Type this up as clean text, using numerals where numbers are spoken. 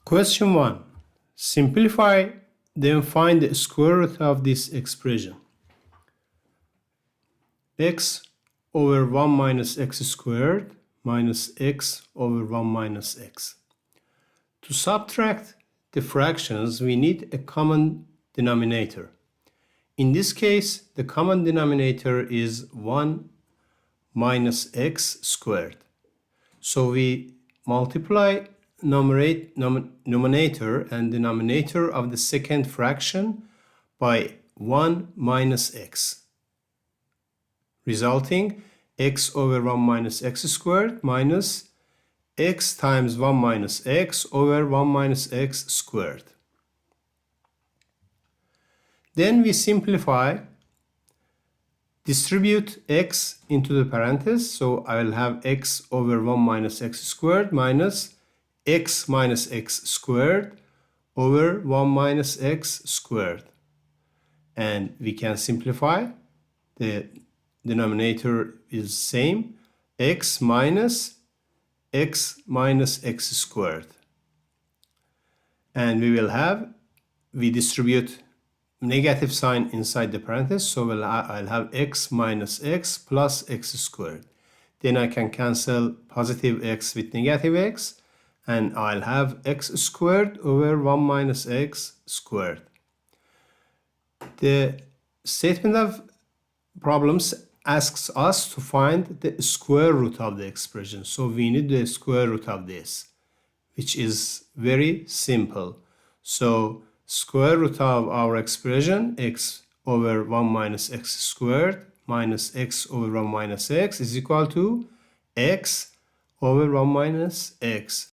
Question 1. Simplify, then find the square root of this expression. X over 1 minus x squared minus x over 1 minus x. To subtract the fractions, we need a common denominator. In this case, the common denominator is 1 minus x squared. So we multiply numerator and denominator of the second fraction by 1 minus x, resulting x over 1 minus x squared minus x times 1 minus x over 1 minus x squared. Then we simplify, distribute x into the parentheses, so I will have x over 1 minus x squared minus x squared over 1 minus x squared. And we can simplify, the denominator is same, x minus x squared. And we distribute negative sign inside the parenthesis, so I'll have x minus x plus x squared. Then I can cancel positive x with negative x, and I'll have x squared over 1 minus x squared. The statement of problems asks us to find the square root of the expression. So we need the square root of this, which is very simple. So square root of our expression, x over 1 minus x squared minus x over 1 minus x is equal to x over 1 minus x.